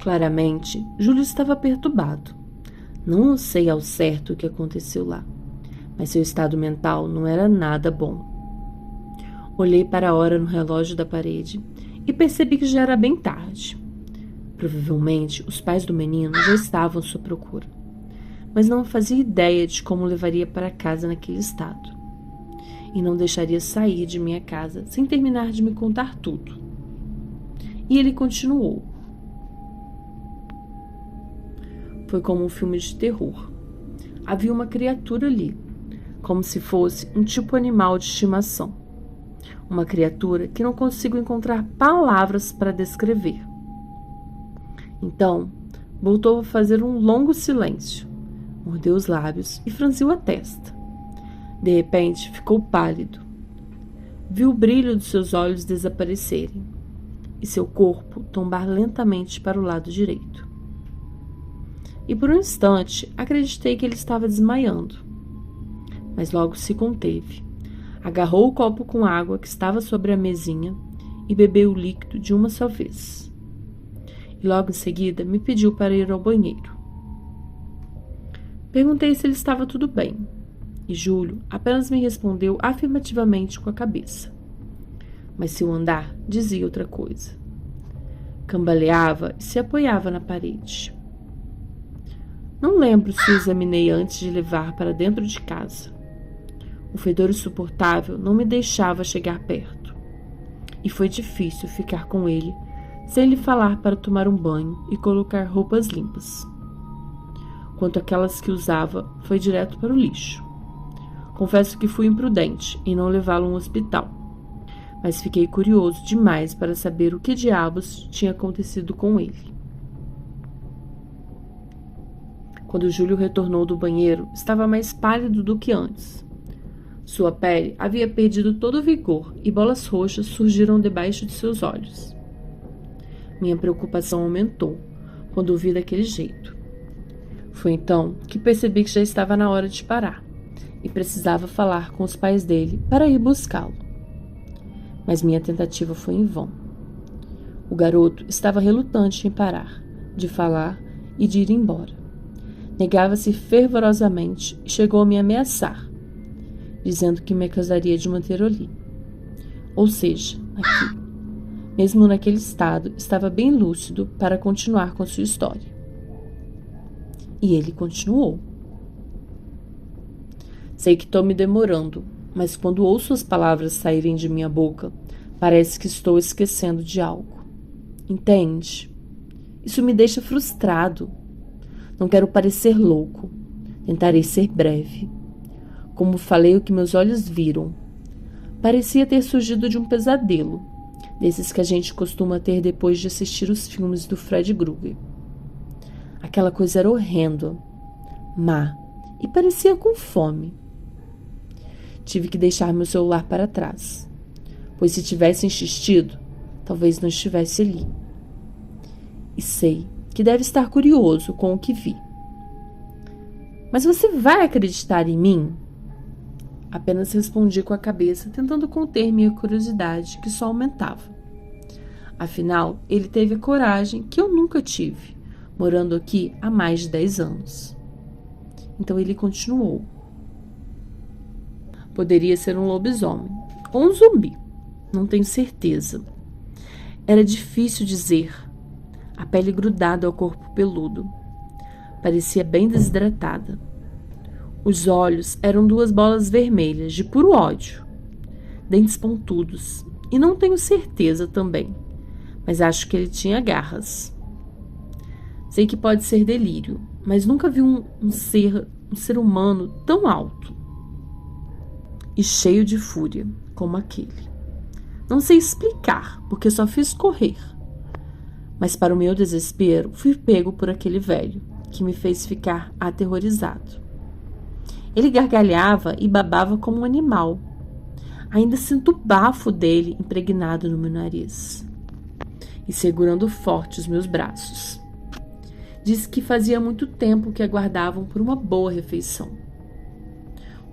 Claramente, Júlio estava perturbado. Não sei ao certo o que aconteceu lá, mas seu estado mental não era nada bom. Olhei para a hora no relógio da parede e percebi que já era bem tarde. Provavelmente, os pais do menino já estavam à sua procura, mas não fazia ideia de como o levaria para casa naquele estado. E não deixaria sair de minha casa sem terminar de me contar tudo. E ele continuou. Foi como um filme de terror. Havia uma criatura ali, como se fosse um tipo animal de estimação. Uma criatura que não consigo encontrar palavras para descrever. Então, voltou a fazer um longo silêncio, mordeu os lábios e franziu a testa. De repente, ficou pálido. Vi o brilho dos seus olhos desaparecerem e seu corpo tombar lentamente para o lado direito. E por um instante, acreditei que ele estava desmaiando. Mas logo se conteve. Agarrou o copo com água que estava sobre a mesinha e bebeu o líquido de uma só vez. E logo em seguida me pediu para ir ao banheiro. Perguntei se ele estava tudo bem, e Júlio apenas me respondeu afirmativamente com a cabeça. Mas seu andar dizia outra coisa. Cambaleava e se apoiava na parede. Não lembro se o examinei antes de levar para dentro de casa. O fedor insuportável não me deixava chegar perto, e foi difícil ficar com ele sem lhe falar para tomar um banho e colocar roupas limpas. Quanto àquelas que usava, foi direto para o lixo. Confesso que fui imprudente em não levá-lo a um hospital, mas fiquei curioso demais para saber o que diabos tinha acontecido com ele. Quando Júlio retornou do banheiro, estava mais pálido do que antes. Sua pele havia perdido todo o vigor e bolas roxas surgiram debaixo de seus olhos. Minha preocupação aumentou quando o vi daquele jeito. Foi então que percebi que já estava na hora de parar e precisava falar com os pais dele para ir buscá-lo. Mas minha tentativa foi em vão. O garoto estava relutante em parar, de falar e de ir embora. Negava-se fervorosamente e chegou a me ameaçar, dizendo que me acusaria de manter ali. Ou seja, aqui, mesmo naquele estado, estava bem lúcido para continuar com sua história. E ele continuou. Sei que estou me demorando, mas quando ouço as palavras saírem de minha boca, parece que estou esquecendo de algo. Entende? Isso me deixa frustrado. Não quero parecer louco. Tentarei ser breve. Como falei o que meus olhos viram, parecia ter surgido de um pesadelo, desses que a gente costuma ter depois de assistir os filmes do Fred Krueger. Aquela coisa era horrenda, má, e parecia com fome. Tive que deixar meu celular para trás, pois se tivesse insistido, talvez não estivesse ali. E sei que deve estar curioso com o que vi. Mas você vai acreditar em mim? Apenas respondi com a cabeça, tentando conter minha curiosidade, que só aumentava. Afinal, ele teve a coragem que eu nunca tive, morando aqui há mais de 10 anos. Então ele continuou. Poderia ser um lobisomem ou um zumbi, não tenho certeza. Era difícil dizer. A pele grudada ao corpo peludo. Parecia bem desidratada. Os olhos eram 2 bolas vermelhas de puro ódio. Dentes pontudos. E não tenho certeza também, mas acho que ele tinha garras. Sei que pode ser delírio, mas nunca vi um ser humano tão alto e cheio de fúria como aquele. Não sei explicar, porque só fiz correr. Mas para o meu desespero, fui pego por aquele velho, que me fez ficar aterrorizado. Ele gargalhava e babava como um animal. Ainda sinto o bafo dele impregnado no meu nariz e segurando forte os meus braços. Disse que fazia muito tempo que aguardavam por uma boa refeição.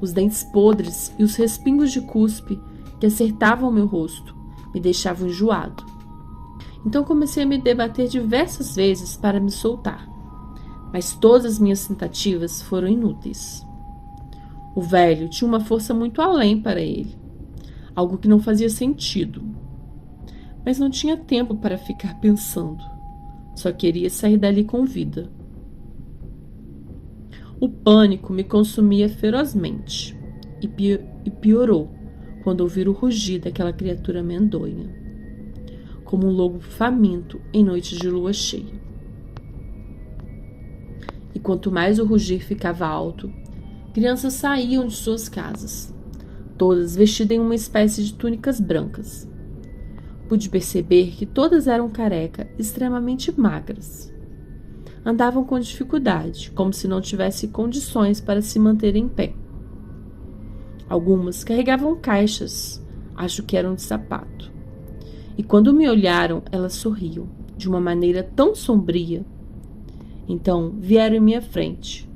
Os dentes podres e os respingos de cuspe que acertavam meu rosto me deixavam enjoado. Então comecei a me debater diversas vezes para me soltar, mas todas as minhas tentativas foram inúteis. O velho tinha uma força muito além para ele, algo que não fazia sentido. Mas não tinha tempo para ficar pensando, só queria sair dali com vida. O pânico me consumia ferozmente e piorou quando ouvi o rugir daquela criatura medonha, como um lobo faminto em noites de lua cheia. E quanto mais o rugir ficava alto, crianças saíam de suas casas, todas vestidas em uma espécie de túnicas brancas. Pude perceber que todas eram careca, extremamente magras. Andavam com dificuldade, como se não tivessem condições para se manter em pé. Algumas carregavam caixas, acho que eram de sapato. E quando me olharam, elas sorriam, de uma maneira tão sombria. Então vieram em minha frente,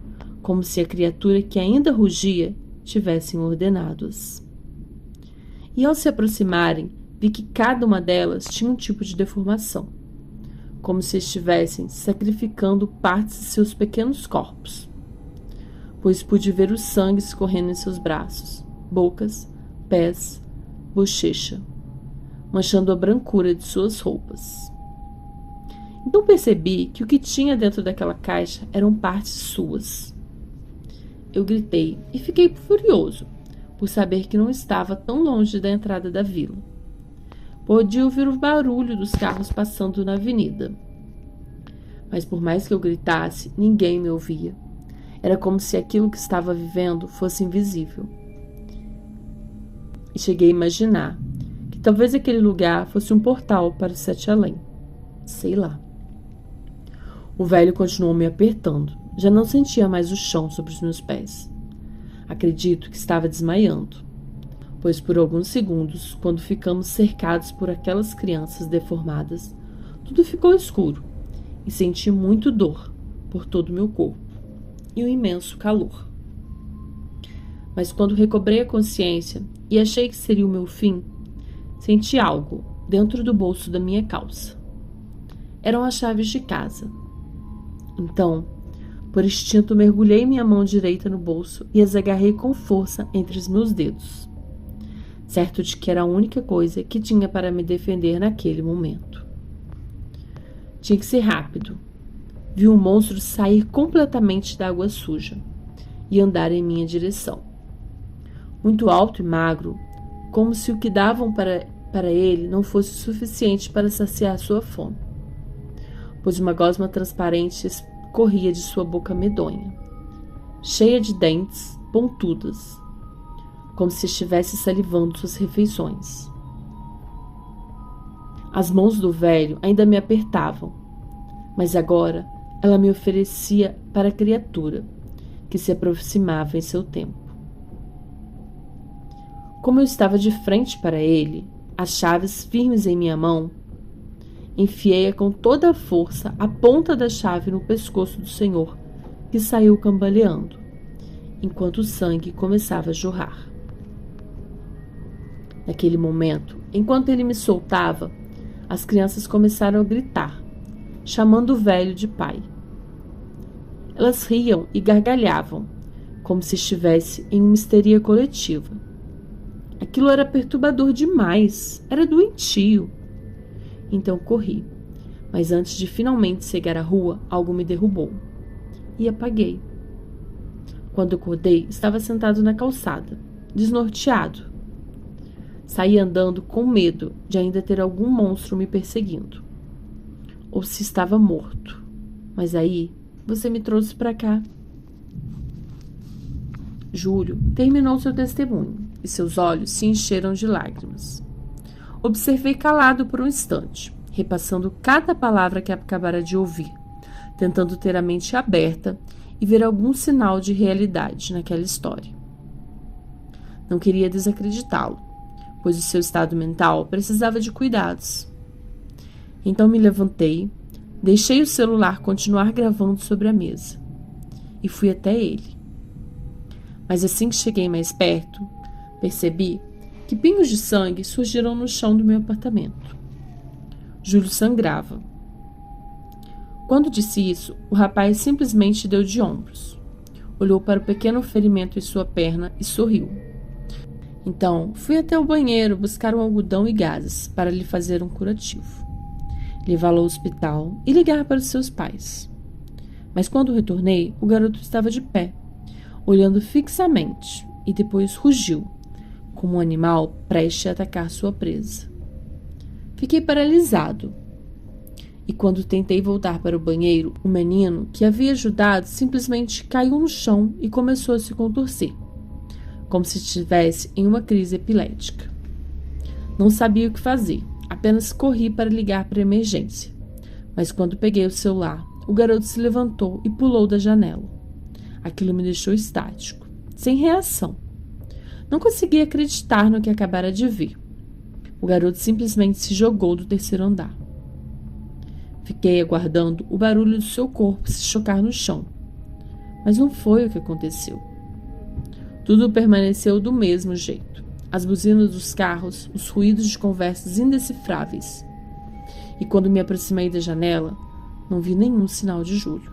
como se a criatura que ainda rugia tivessem ordenado-as. E ao se aproximarem, vi que cada uma delas tinha um tipo de deformação, como se estivessem sacrificando partes de seus pequenos corpos, pois pude ver o sangue escorrendo em seus braços, bocas, pés, bochecha, manchando a brancura de suas roupas. Então percebi que o que tinha dentro daquela caixa eram partes suas. Eu gritei e fiquei furioso, por saber que não estava tão longe da entrada da vila. Podia ouvir o barulho dos carros passando na avenida. Mas por mais que eu gritasse, ninguém me ouvia. Era como se aquilo que estava vivendo fosse invisível. E cheguei a imaginar que talvez aquele lugar fosse um portal para o Sete Além. Sei lá. O velho continuou me apertando. Já não sentia mais o chão sobre os meus pés. Acredito que estava desmaiando, pois por alguns segundos, quando ficamos cercados por aquelas crianças deformadas, tudo ficou escuro e senti muito dor por todo o meu corpo e um imenso calor. Mas quando recobrei a consciência e achei que seria o meu fim, senti algo dentro do bolso da minha calça. Eram as chaves de casa. Então, por instinto, mergulhei minha mão direita no bolso e as agarrei com força entre os meus dedos, certo de que era a única coisa que tinha para me defender naquele momento. Tinha que ser rápido. Vi o monstro sair completamente da água suja e andar em minha direção. Muito alto e magro, como se o que davam para ele não fosse suficiente para saciar sua fome, pois uma gosma transparente corria de sua boca medonha, cheia de dentes pontudas, como se estivesse salivando suas refeições. As mãos do velho ainda me apertavam, mas agora ela me oferecia para a criatura que se aproximava em seu tempo. Como eu estava de frente para ele, as chaves firmes em minha mão, enfiei-a com toda a força a ponta da chave no pescoço do senhor, que saiu cambaleando, enquanto o sangue começava a jorrar. Naquele momento, enquanto ele me soltava, as crianças começaram a gritar, chamando o velho de pai. Elas riam e gargalhavam, como se estivesse em uma histeria coletiva. Aquilo era perturbador demais, era doentio. Então corri, mas antes de finalmente chegar à rua, algo me derrubou. E apaguei. Quando acordei, estava sentado na calçada, desnorteado. Saí andando com medo de ainda ter algum monstro me perseguindo. Ou se estava morto. Mas aí, você me trouxe para cá. Júlio terminou seu testemunho e seus olhos se encheram de lágrimas. Observei calado por um instante, repassando cada palavra que acabara de ouvir, tentando ter a mente aberta e ver algum sinal de realidade naquela história. Não queria desacreditá-lo, pois o seu estado mental precisava de cuidados. Então me levantei, deixei o celular continuar gravando sobre a mesa e fui até ele. Mas assim que cheguei mais perto, percebi que pingos de sangue surgiram no chão do meu apartamento. Júlio sangrava. Quando disse isso, o rapaz simplesmente deu de ombros. Olhou para o pequeno ferimento em sua perna e sorriu. Então, fui até o banheiro buscar um algodão e gases para lhe fazer um curativo, levá-lo ao hospital e ligar para os seus pais. Mas quando retornei, o garoto estava de pé, olhando fixamente, e depois rugiu, como um animal prestes a atacar sua presa. Fiquei paralisado. E quando tentei voltar para o banheiro, o menino, que havia ajudado, simplesmente caiu no chão e começou a se contorcer, como se estivesse em uma crise epilética. Não sabia o que fazer, apenas corri para ligar para a emergência. Mas quando peguei o celular, o garoto se levantou e pulou da janela. Aquilo me deixou estático, sem reação. Não conseguia acreditar no que acabara de ver. O garoto simplesmente se jogou do terceiro andar. Fiquei aguardando o barulho do seu corpo se chocar no chão. Mas não foi o que aconteceu. Tudo permaneceu do mesmo jeito. As buzinas dos carros, os ruídos de conversas indecifráveis. E quando me aproximei da janela, não vi nenhum sinal de Júlio.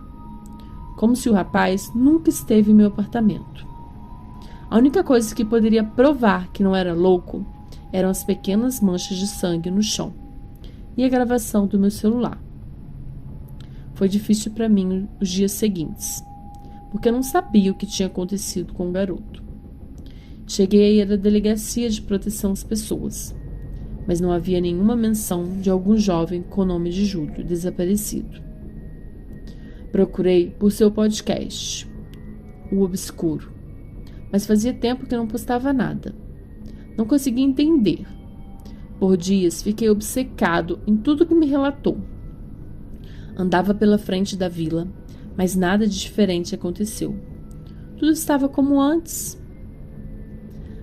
Como se o rapaz nunca esteve em meu apartamento. A única coisa que poderia provar que não era louco eram as pequenas manchas de sangue no chão e a gravação do meu celular. Foi difícil para mim os dias seguintes, porque eu não sabia o que tinha acontecido com o garoto. Cheguei a ir à delegacia de proteção às pessoas, mas não havia nenhuma menção de algum jovem com o nome de Júlio desaparecido. Procurei por seu podcast, O Obscuro, mas fazia tempo que não postava nada. Não conseguia entender. Por dias fiquei obcecado em tudo que me relatou. Andava pela frente da vila, mas nada de diferente aconteceu. Tudo estava como antes.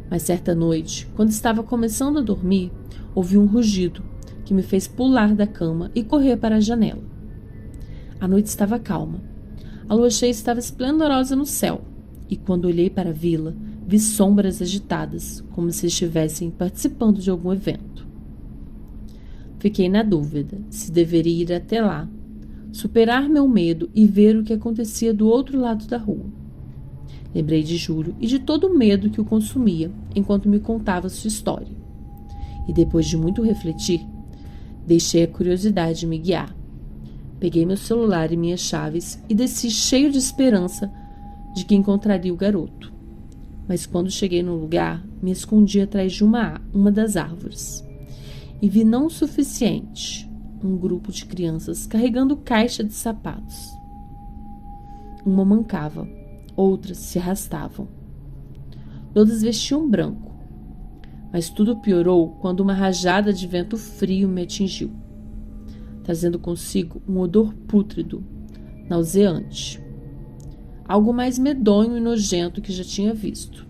Mas certa noite, quando estava começando a dormir, ouvi um rugido que me fez pular da cama e correr para a janela. A noite estava calma. A lua cheia estava esplendorosa no céu, e quando olhei para a vila, vi sombras agitadas, como se estivessem participando de algum evento. Fiquei na dúvida se deveria ir até lá, superar meu medo e ver o que acontecia do outro lado da rua. Lembrei de Júlio e de todo o medo que o consumia enquanto me contava sua história. E depois de muito refletir, deixei a curiosidade me guiar. Peguei meu celular e minhas chaves e desci cheio de esperança de que encontraria o garoto. Mas quando cheguei no lugar, me escondi atrás de uma das árvores. E vi não o suficiente, um grupo de crianças carregando caixa de sapatos. Uma mancava, outras se arrastavam. Todas vestiam branco, mas tudo piorou quando uma rajada de vento frio me atingiu, trazendo consigo um odor pútrido, nauseante. Algo mais medonho e nojento que já tinha visto.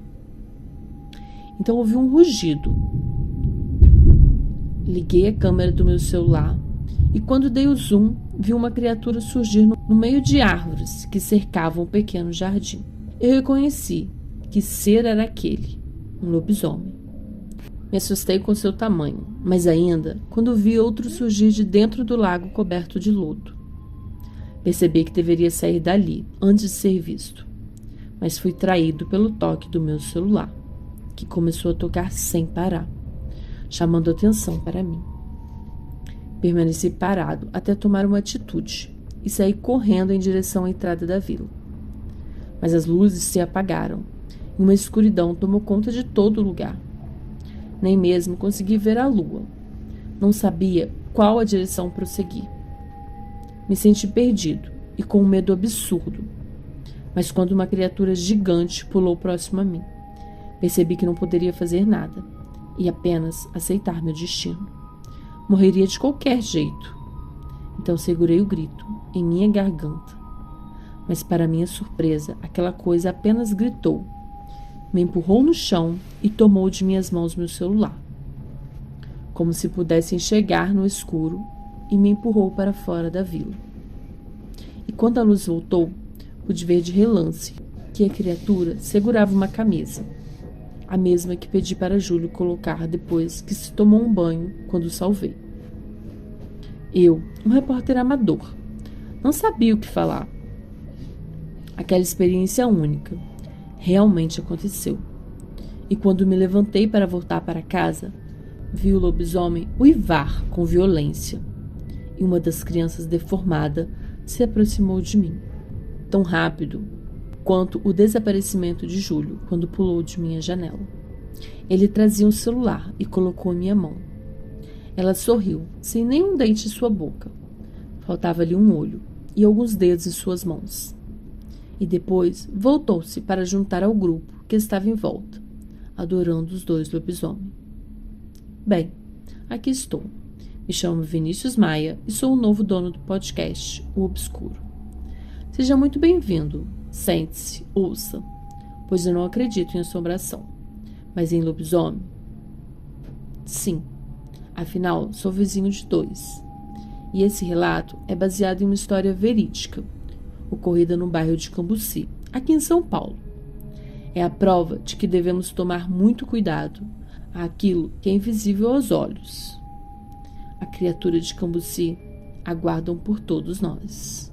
Então ouvi um rugido. Liguei a câmera do meu celular e quando dei o zoom, vi uma criatura surgir no meio de árvores que cercavam um pequeno jardim. Eu reconheci que ser era aquele, um lobisomem. Me assustei com seu tamanho, mas ainda quando vi outro surgir de dentro do lago coberto de lodo. Percebi que deveria sair dali antes de ser visto, mas fui traído pelo toque do meu celular, que começou a tocar sem parar, chamando atenção para mim. Permaneci parado até tomar uma atitude e saí correndo em direção à entrada da vila. Mas as luzes se apagaram e uma escuridão tomou conta de todo o lugar. Nem mesmo consegui ver a lua. Não sabia qual a direção prosseguir. Me senti perdido e com um medo absurdo. Mas quando uma criatura gigante pulou próximo a mim, percebi que não poderia fazer nada e apenas aceitar meu destino. Morreria de qualquer jeito. Então segurei o grito em minha garganta. Mas para minha surpresa, aquela coisa apenas gritou, me empurrou no chão e tomou de minhas mãos meu celular, como se pudesse enxergar no escuro, e me empurrou para fora da vila. E quando a luz voltou, pude ver de relance que a criatura segurava uma camisa, a mesma que pedi para Júlio colocar depois que se tomou um banho quando o salvei. Eu, um repórter amador, não sabia o que falar. Aquela experiência única realmente aconteceu. E quando me levantei para voltar para casa, vi o lobisomem uivar com violência. E uma das crianças deformada se aproximou de mim, tão rápido quanto o desaparecimento de Júlio quando pulou de minha janela. Ele trazia um celular e colocou em minha mão. Ela sorriu, sem nenhum dente em sua boca. Faltava-lhe um olho e alguns dedos em suas mãos. E depois voltou-se para juntar ao grupo que estava em volta, adorando os dois lobisomens. Bem, aqui estou. Me chamo Vinícius Maia e sou o novo dono do podcast, O Obscuro. Seja muito bem-vindo. Sente-se, ouça, pois eu não acredito em assombração. Mas em lobisomem? Sim. Afinal, sou vizinho de 2. E esse relato é baseado em uma história verídica, ocorrida no bairro de Cambuci, aqui em São Paulo. É a prova de que devemos tomar muito cuidado àquilo que é invisível aos olhos. A criatura de Cambuci aguardam por todos nós.